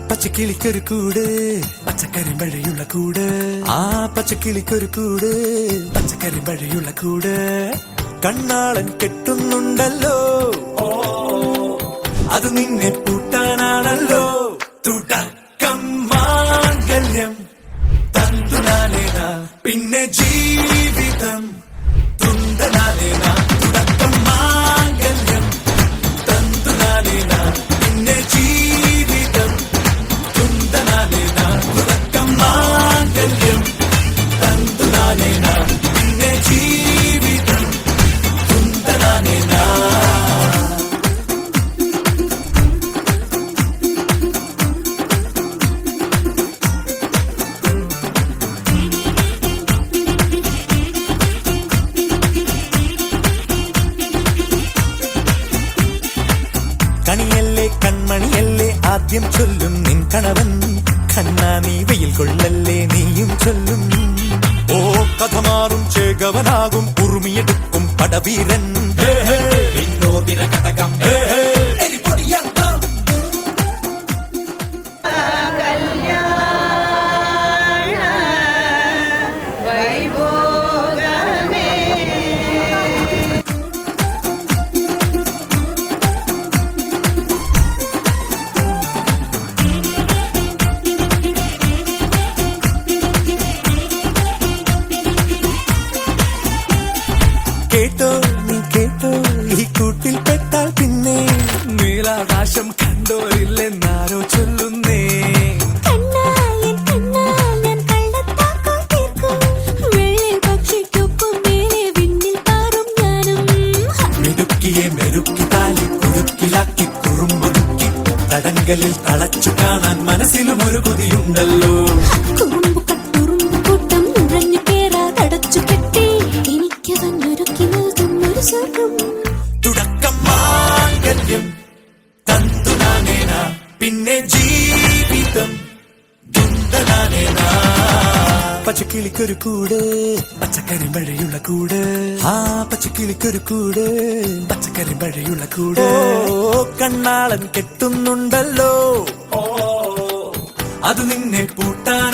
പച്ചക്കിളിക്കൊരു കൂട് പച്ചക്കറി മഴയുള്ള കൂട് ആ പച്ചക്കിളിക്കൊരു കൂട് പച്ചക്കറി മഴയുള്ള കൂട് കണ്ണാളൻ കെട്ടുന്നുണ്ടല്ലോ അത് നിന്നെ പൂട്ടാനാണല്ലോ തുടക്കം മാംഗല്യം തന്തുനാലേന പിന്നെ ജീവിതം തുണ്ടനാലേന തുടക്കം മാംഗല്യം തന്തുനാലേന പിന്നെ ജീവിതം തുണ്ടനാലേന തുടക്കം മാംഗല്യം തന്തുനാലേന പിന്നെ ജീവിതം തുണ്ടനാലേന. കണിയല്ലേ കൺമണിയല്ലേ ആദ്യം ചൊല്ലും നിൻ കണവൻ കണ്ണാ നീ വെയിൽ കൊള്ളല്ലേ നീയും ചൊല്ലും ഓ കഥ മാറും ചേകവനാകും ഉറുമിയെടുക്കും പടവീരൻ വിനോദിന കടകം കേട്ടോ നീ കേട്ടോ ഈ കൂട്ടിൽ പെട്ടാൽ പിന്നെ നീലാകാശം കണ്ടോരില്ലെന്നാരോ ചൊല്ലുന്നേ. മിടുക്കിയെ മെരുക്കി താലി കുടുക്കിലാക്കി കുറുമ്പൊതുക്കി തടങ്കലിൽ തളച്ചു കാണാൻ മനസ്സിലും ഒരു കൊതിയുണ്ടല്ലോ. തുടക്കം മാംഗല്യം തന്തുനാനേന പിന്നെ ജീവിതം തുണ്ടനാനേന. പച്ചക്കിളിക്കൊരു കൂട് പച്ചക്കറി മഴയുള്ള കൂട് ആ പച്ചക്കിളിക്കൊരു കൂട് പച്ചക്കറി മഴയുള്ള കൂട് കണ്ണാളൻ കെട്ടുന്നുണ്ടല്ലോ അത് നിന്നെ പൂട്ടാൻ